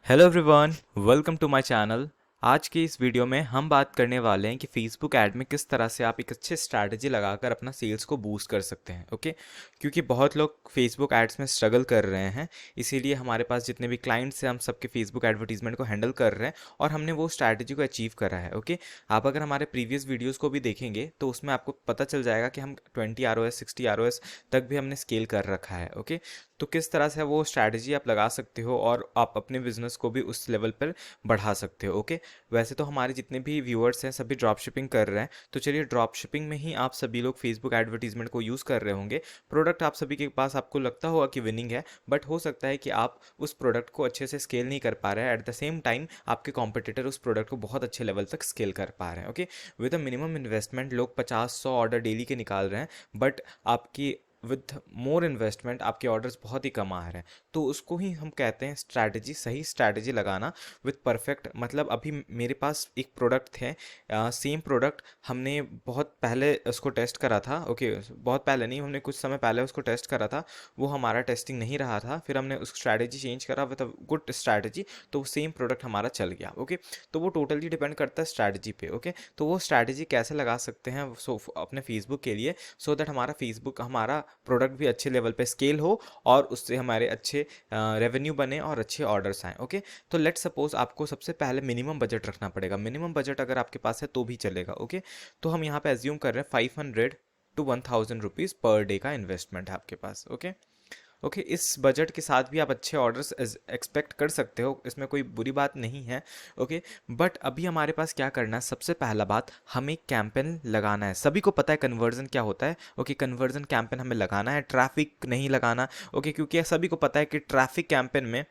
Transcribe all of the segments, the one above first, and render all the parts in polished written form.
Hello everyone, welcome to my channel. आज की इस वीडियो में हम बात करने वाले हैं कि फेसबुक ऐड में किस तरह से आप एक अच्छे स्ट्रैटेजी लगाकर अपना सेल्स को बूस्ट कर सकते हैं। ओके, क्योंकि बहुत लोग फेसबुक एड्स में स्ट्रगल कर रहे हैं, इसीलिए हमारे पास जितने भी क्लाइंट्स हैं हम सबके फेसबुक एडवर्टीजमेंट को हैंडल कर रहे हैं और हमने वो स्ट्रैटेजी को अचीव करा है। ओके, आप अगर हमारे प्रीवियस वीडियोज़ को भी देखेंगे तो उसमें आपको पता चल जाएगा कि हम 20 ROS 60 ROS तक भी हमने स्केल कर रखा है। ओके, तो किस तरह से वो स्ट्रैटेजी आप लगा सकते हो और आप अपने बिजनेस को भी उस लेवल पर बढ़ा सकते हो। ओके, वैसे तो हमारे जितने भी व्यूअर्स हैं सभी ड्रॉप शिपिंग कर रहे हैं, तो चलिए ड्रॉप शिपिंग में ही आप सभी लोग फेसबुक एडवर्टीजमेंट को यूज़ कर रहे होंगे। प्रोडक्ट आप सभी के पास आपको लगता होगा कि विनिंग है, बट हो सकता है कि आप उस प्रोडक्ट को अच्छे से स्केल नहीं कर पा रहे हैं। एट द सेम टाइम आपके कॉम्पिटिटर उस प्रोडक्ट को बहुत अच्छे लेवल तक स्केल कर पा रहे हैं। Okay, with a minimum investment लोग 50-100 ऑर्डर डेली के निकाल रहे हैं, बट आपकी विथ मोर इन्वेस्टमेंट आपके ऑर्डर्स बहुत ही कम आ रहे हैं। तो उसको ही हम कहते हैं स्ट्रैटेजी, सही स्ट्रैटेजी लगाना विथ परफेक्ट। मतलब अभी मेरे पास एक प्रोडक्ट थे, सेम प्रोडक्ट हमने बहुत पहले उसको टेस्ट करा था। ओके, बहुत पहले नहीं, हमने कुछ समय पहले उसको टेस्ट करा था, वो हमारा टेस्टिंग नहीं रहा था, फिर हमने उस स्ट्रैटेजी चेंज करा विद अ गुड स्ट्रैटेजी, तो सेम प्रोडक्ट हमारा चल गया। ओके, तो वो टोटली डिपेंड करता है स्ट्रैटेजी पे। ओके, तो वो स्ट्रैटेजी कैसे लगा सकते हैं अपने फेसबुक के लिए, सो दैट हमारा फेसबुक, हमारा प्रोडक्ट भी अच्छे लेवल पे स्केल हो और उससे हमारे अच्छे रेवेन्यू बने और अच्छे ऑर्डर्स आएँ। ओके, तो लेट सपोज आपको सबसे पहले मिनिमम बजट रखना पड़ेगा। मिनिमम बजट अगर आपके पास है तो भी चलेगा। ओके, तो हम यहाँ पे एज्यूम कर रहे हैं 500 to 1000 रुपीज़ पर डे का इन्वेस्टमेंट है आपके पास। ओके, ओके, इस बजट के साथ भी आप अच्छे ऑर्डर्स एक्सपेक्ट कर सकते हो, इसमें कोई बुरी बात नहीं है। ओके, बट अभी हमारे पास क्या करना है, सबसे पहला बात हमें कैंपेन लगाना है। सभी को पता है कन्वर्जन क्या होता है। ओके, कन्वर्जन कैंपेन हमें लगाना है, ट्रैफिक नहीं लगाना। ओके, क्योंकि सभी को पता है कि ट्रैफिक कैंपेन में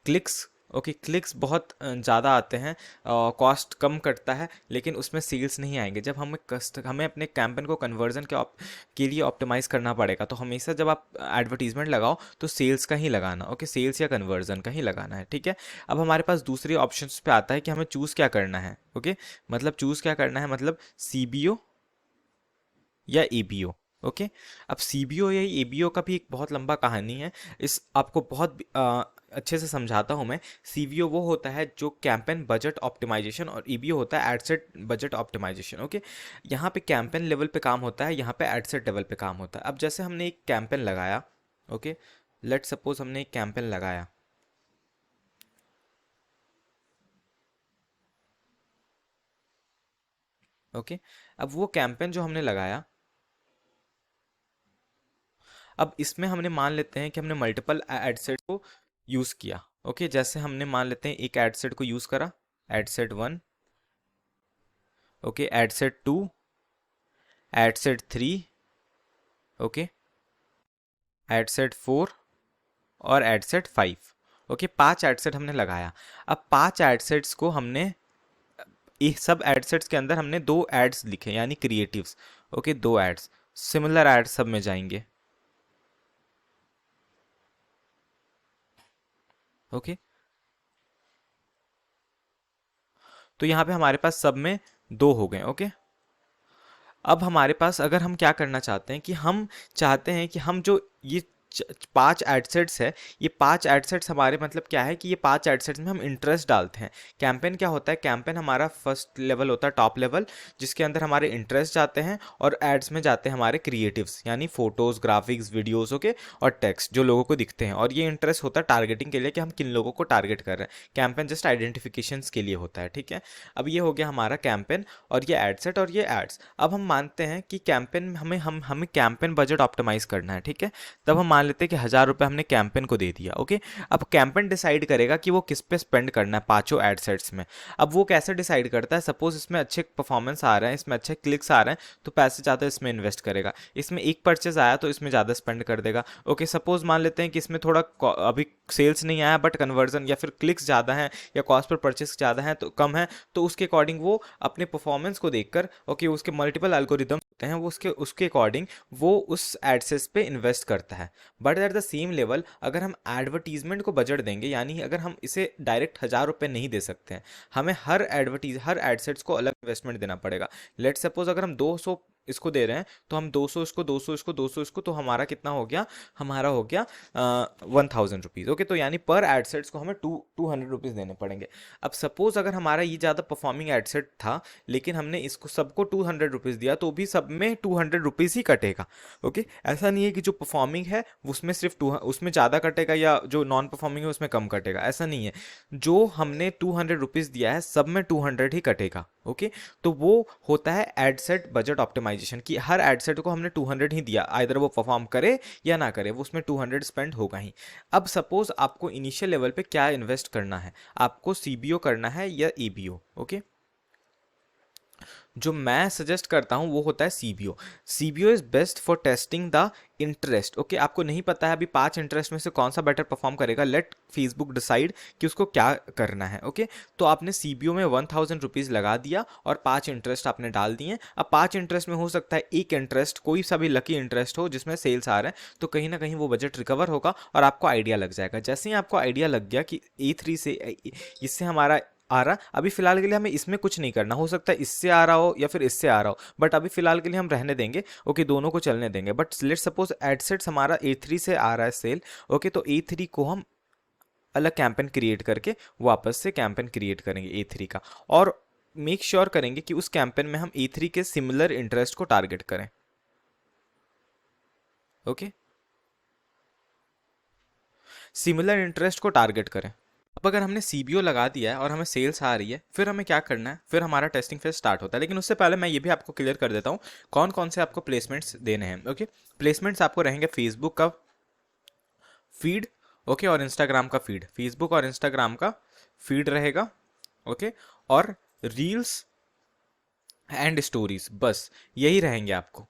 क्लिक्स, ओके, क्लिक्स बहुत ज़्यादा आते हैं, कॉस्ट कम कटता है, लेकिन उसमें सेल्स नहीं आएंगे। जब हमें अपने कैंपेन को कन्वर्जन के लिए ऑप्टिमाइज़ करना पड़ेगा, तो हमेशा जब आप एडवर्टीजमेंट लगाओ तो सेल्स का ही लगाना। ओके, सेल्स या कन्वर्जन का ही लगाना है। ठीक है, अब हमारे पास दूसरी ऑप्शंस पे आता है कि हमें चूज़ क्या करना है। ओके, मतलब चूज़ क्या करना है, मतलब CBO या ABO। ओके, अब CBO या ABO का भी एक बहुत लंबा कहानी है, इस आपको बहुत अच्छे से समझाता हूँ मैं। CBO वो होता है जो कैंपेन बजट ऑप्टिमाइजेशन, और EBO होता है एडसेट बजट ऑप्टिमाइजेशन। ओके, यहाँ पे कैंपेन लेवल पे काम होता है, यहाँ पे एडसेट लेवल पे काम होता है। अब जैसे हमने एक कैंपेन लगाया, ओके, लेट सपोज हमने एक कैंपेन लगाया। ओके, अब वो कैंपेन जो हमने लगाया, अब इसमें हमने मान लेते हैं कि हमने मल्टीपल एडसेट को यूज़ किया। ओके, जैसे हमने मान लेते हैं एक एडसेट को यूज़ करा, ad set 1, okay, ad set 2, ad set 3, okay, ad set 4 और एडसेट 5। ओके, 5 एडसेट हमने लगाया। अब 5 एडसेट्स को हमने, इस सब एडसेट्स के अंदर हमने 2 एड्स लिखे, यानी creatives. Okay, 2 ads, similar ads सब में जाएंगे। ओके, तो यहाँ पे हमारे पास सब में 2 हो गए। ओके, अब हमारे पास, अगर हम क्या करना चाहते हैं कि हम चाहते हैं कि हम जो ये 5 एडसेट्स है, ये 5 एडसेट्स हमारे, मतलब क्या है कि ये 5 एडसेट्स में हम इंटरेस्ट डालते हैं। कैंपेन क्या होता है, कैंपेन हमारा फर्स्ट लेवल होता है, टॉप लेवल, जिसके अंदर हमारे इंटरेस्ट जाते हैं और एड्स में जाते हैं हमारे क्रिएटिव्स, यानी फोटोज, ग्राफिक्स, वीडियोज, ओके, और टेक्स्ट जो लोगों को दिखते हैं। और ये इंटरेस्ट होता है टारगेटिंग के लिए, कि हम किन लोगों को टारगेट कर रहे हैं। कैंपेन जस्ट आइडेंटिफिकेशन के लिए होता है। ठीक है, अब ये हो गया हमारा कैंपेन और ये एडसेट और ये एड्स। अब हम मानते हैं कि कैंपेन हमें कैंपेन बजट ऑप्टिमाइज करना है। ठीक है, तब हम मान लेते हैं कि 1000 रुपये हमने कैंपेन को दे दिया। ओके, अब कैंपेन डिसाइड करेगा कि वो किस पे स्पेंड करना है 5 एडसेट्स में। अब वो कैसे डिसाइड करता है, सपोज इसमें अच्छे परफॉर्मेंस आ रहे हैं, इसमें अच्छे क्लिक्स आ रहे हैं, तो पैसे ज़्यादा इसमें इन्वेस्ट करेगा। इसमें एक परचेज आया तो इसमें ज़्यादा स्पेंड कर देगा। ओके, सपोज मान लेते हैं कि इसमें थोड़ा अभी सेल्स नहीं आया, बट कन्वर्जन या फिर क्लिक्स ज़्यादा हैं या कॉस्ट पर परचेज ज़्यादा है, तो कम है, तो उसके अकॉर्डिंग वो अपने परफॉर्मेंस को देखकर, ओके, उसके मल्टीपल एल्गोरिदम होते हैं, वो उसके उसके अकॉर्डिंग वो उस एडसेट्स पे इन्वेस्ट करता है। But at the same level अगर हम एडवर्टीजमेंट को बजट देंगे, यानी अगर हम इसे डायरेक्ट 1000 रुपये नहीं दे सकते हैं, हमें हर एडसेट्स को अलग इन्वेस्टमेंट देना पड़ेगा। लेट सपोज अगर हम 200 इसको दे रहे हैं तो हम 200 इसको, 200 इसको, 200 इसको, तो हमारा कितना हो गया, हमारा हो गया 1000 रुपीज़। ओके, तो यानी पर एडसेट्स को हमें 200 रुपीज़ देने पड़ेंगे। अब सपोज अगर हमारा ये ज़्यादा परफॉर्मिंग एडसेट था लेकिन हमने इसको सबको 200 रुपीज़ दिया तो भी सब में 200 रुपीज़ ही कटेगा। ओके, ऐसा नहीं है कि जो परफॉर्मिंग है उसमें सिर्फ उसमें ज़्यादा कटेगा या जो नॉन परफॉर्मिंग है उसमें कम कटेगा, ऐसा नहीं है। जो हमने 200 रुपीज़ दिया है सब में 200 ही कटेगा। ओके, तो वो होता है एडसेट बजट ऑप्टिमाइजेशन की, हर एडसेट को हमने 200 ही दिया, आइदर वो परफॉर्म करे या ना करे, वो उसमें 200 स्पेंड होगा ही। अब सपोज आपको इनिशियल लेवल पे क्या इन्वेस्ट करना है, आपको सीबीओ करना है या ईबीओ। ओके, जो मैं सजेस्ट करता हूं वो होता है CBO. CBO is best for testing the interest. Okay, आपको नहीं पता है अभी 5 इंटरेस्ट में से कौन सा बेटर परफॉर्म करेगा, लेट फेसबुक डिसाइड कि उसको क्या करना है। ओके, तो आपने सीबीओ में 1000 रुपीज़ लगा दिया और 5 इंटरेस्ट आपने डाल दिए। अब 5 इंटरेस्ट में हो सकता है एक इंटरेस्ट कोई सा भी लकी इंटरेस्ट हो जिसमें सेल्स आ रहे हैं, तो कहीं ना कहीं वो बजट रिकवर होगा और आपको आइडिया लग जाएगा। जैसे ही आपको आइडिया लग गया कि A3 से इससे हमारा आ रहा, अभी फिलहाल के लिए हमें इसमें कुछ नहीं करना, हो सकता है इससे आ रहा हो या फिर इससे आ रहा हो, बट अभी फिलहाल के लिए हम रहने देंगे। ओके, दोनों को चलने देंगे। बट लेट सपोज एडसेट्स हमारा A3 से आ रहा है सेल। ओके, तो A3 को हम अलग कैंपेन क्रिएट करके वापस से कैंपेन क्रिएट करेंगे A3 का, और मेक श्योर करेंगे कि उस कैंपेन में हम A3 के सिमिलर इंटरेस्ट को टारगेट करें। ओके, सिमिलर इंटरेस्ट को टारगेट करें। अब अगर हमने सीबीओ लगा दिया है और हमें सेल्स आ रही है, फिर हमें क्या करना है, फिर हमारा टेस्टिंग फेज स्टार्ट होता है। लेकिन उससे पहले मैं ये भी आपको क्लियर कर देता हूँ कौन कौन से आपको प्लेसमेंट्स देने हैं। ओके, प्लेसमेंट्स आपको रहेंगे फेसबुक का फीड, ओके, और इंस्टाग्राम का फीड। फेसबुक और इंस्टाग्राम का फीड रहेगा। ओके, और रील्स एंड स्टोरीज, बस यही रहेंगे आपको,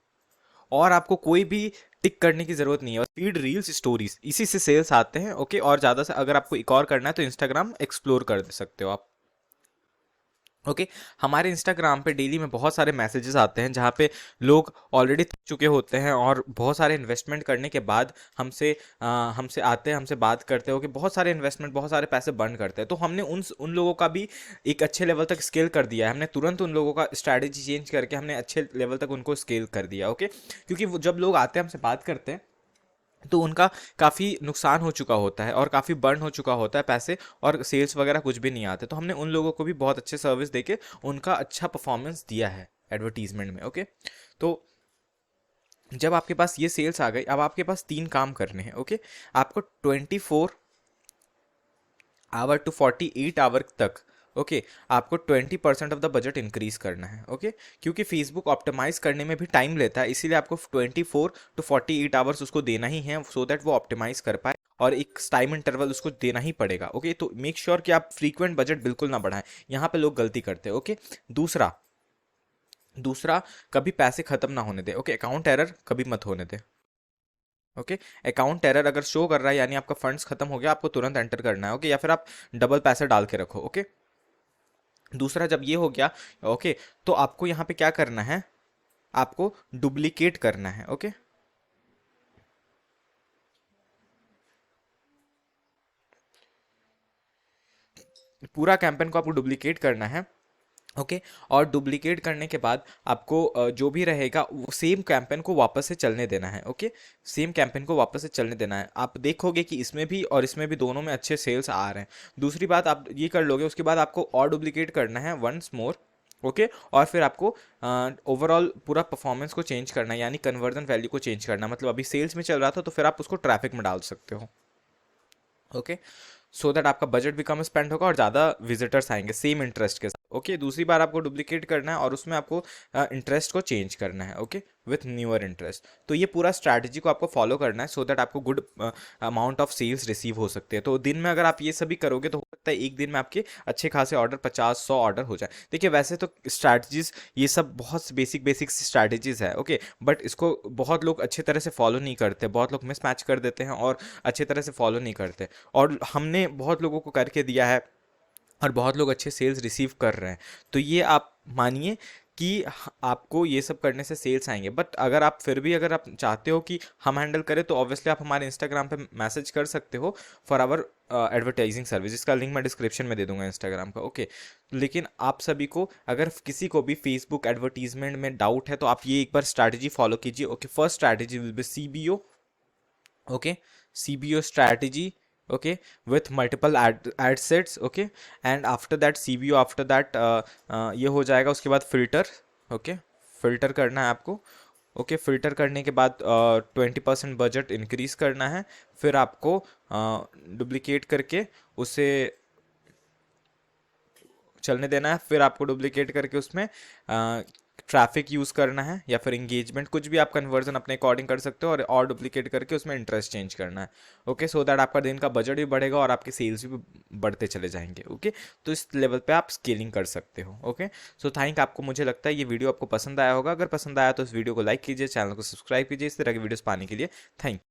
और आपको कोई भी टिक करने की जरूरत नहीं है। फीड, रील्स, स्टोरीज, इसी से सेल्स आते हैं। ओके, और ज़्यादा से अगर आपको एक और करना है तो इंस्टाग्राम एक्सप्लोर कर सकते हो आप। ओके, हमारे इंस्टाग्राम पे डेली में बहुत सारे मैसेजेस आते हैं जहाँ पे लोग ऑलरेडी थक चुके होते हैं और बहुत सारे इन्वेस्टमेंट करने के बाद हमसे आते हैं, हमसे बात करते हो कि बहुत सारे इन्वेस्टमेंट, बहुत सारे पैसे बर्न करते हैं। तो हमने उन लोगों का भी एक अच्छे लेवल तक स्केल कर दिया है। हमने तुरंत उन लोगों का स्ट्रैटेजी चेंज करके हमने अच्छे लेवल तक उनको स्केल कर दिया। ओके, क्योंकि वो जब लोग आते हैं हमसे बात करते हैं तो उनका काफ़ी नुकसान हो चुका होता है और काफ़ी बर्न हो चुका होता है पैसे, और सेल्स वगैरह कुछ भी नहीं आते। तो हमने उन लोगों को भी बहुत अच्छे सर्विस देके उनका अच्छा परफॉर्मेंस दिया है एडवर्टीजमेंट में। ओके, तो जब आपके पास ये सेल्स आ गई, अब आपके पास 3 काम करने हैं। ओके, आपको 24 आवर टू 48 आवर तक, ओके, आपको 20% ऑफ द बजट इंक्रीज करना है। ओके, क्योंकि फेसबुक ऑप्टिमाइज करने में भी टाइम लेता है, इसीलिए आपको 24 to 48 आवर्स उसको देना ही है सो दैट वो ऑप्टिमाइज कर पाए, और एक टाइम इंटरवल उसको देना ही पड़ेगा। ओके, तो मेक श्योर कि आप फ्रीक्वेंट बजट बिल्कुल ना बढ़ाएं, यहाँ पे लोग गलती करते हैं। ओके, दूसरा दूसरा कभी पैसे खत्म ना होने दे। ओके, अकाउंट एरर कभी मत होने दे। ओके, अकाउंट एरर अगर शो कर रहा है यानी आपका फंड्स खत्म हो गया, आपको तुरंत एंटर करना है। ओके, या फिर आप डबल पैसे डाल के रखो। ओके, दूसरा जब ये हो गया, ओके, तो आपको यहाँ पे क्या करना है, आपको डुप्लीकेट करना है। ओके, पूरा कैंपेन को आपको डुप्लीकेट करना है। ओके, और डुप्लीकेट करने के बाद आपको जो भी रहेगा वो सेम कैंपेन को वापस से चलने देना है। ओके, सेम कैंपेन को वापस से चलने देना है। आप देखोगे कि इसमें भी और इसमें भी दोनों में अच्छे सेल्स आ रहे हैं। दूसरी बात आप ये कर लोगे, उसके बाद आपको और डुप्लीकेट करना है वंस मोर। ओके, और फिर आपको ओवरऑल पूरा परफॉर्मेंस को चेंज करना है, यानी कन्वर्जन वैल्यू को चेंज करना है। मतलब अभी सेल्स में चल रहा था तो फिर आप उसको ट्रैफिक में डाल सकते हो। ओके, सो दैट आपका बजट भी कम स्पेंड होगा और ज़्यादा विजिटर्स आएंगे सेम इंटरेस्ट के साथ। ओके, दूसरी बार आपको डुप्लीकेट करना है और उसमें आपको इंटरेस्ट को चेंज करना है। Okay, with newer interest. तो ये पूरा स्ट्रैटेजी को आपको फॉलो करना है सो दैट आपको good amount of sales receive हो सकते हैं। तो दिन में अगर आप ये सभी करोगे तो हो सकता है एक दिन में आपके अच्छे खासे ऑर्डर 50-100 ऑर्डर हो जाए। देखिए, वैसे तो स्ट्रैटेजीज ये सब बहुत बेसिक बेसिक स्ट्रैटेजीज है। ओके, बट इसको बहुत लोग अच्छे तरह से फॉलो नहीं करते, बहुत लोग मिस मैच कर देते हैं और अच्छे तरह से फॉलो नहीं करते, और हमने बहुत लोगों को करके दिया है और बहुत लोग अच्छे सेल्स रिसीव कर रहे हैं। तो ये आप मानिए कि आपको ये सब करने से सेल्स आएंगे। बट अगर आप फिर भी अगर आप चाहते हो कि हम हैंडल करें तो ऑब्वियसली आप हमारे इंस्टाग्राम पे मैसेज कर सकते हो फॉर आवर एडवर्टाइजिंग सर्विस, जिसका लिंक मैं डिस्क्रिप्शन में दे दूंगा इंस्टाग्राम का, ओके। लेकिन आप सभी को, अगर किसी को भी फेसबुक एडवर्टीजमेंट में डाउट है तो आप ये एक बार स्ट्रैटेजी फॉलो कीजिए, okay. First strategy will be CBO, okay, CBO strategy, okay, with multiple ad sets, okay, and after that CBO, after that ये हो जाएगा। उसके बाद फिल्टर, ओके, फिल्टर करना है आपको, ओके। फिल्टर करने के बाद 20% बजट इंक्रीज करना है, फिर आपको डुप्लीकेट करके उसे चलने देना है, फिर आपको डुप्लीकेट करके उसमें ट्रैफिक यूज़ करना है या फिर इंगेजमेंट, कुछ भी आप कन्वर्जन अपने अकॉर्डिंग कर सकते हो, और डुप्लीकेट करके उसमें इंटरेस्ट चेंज करना है, ओके। सो दैट आपका दिन का बजट भी बढ़ेगा और आपके सेल्स भी बढ़ते चले जाएंगे, ओके। तो इस लेवल पे आप स्केलिंग कर सकते हो, ओके। सो थैंक आपको, मुझे लगता है ये वीडियो आपको पसंद आया होगा। अगर पसंद आया तो इस वीडियो को लाइक कीजिए, चैनल को सब्सक्राइब कीजिए इस तरह की वीडियोस पाने के लिए। थैंक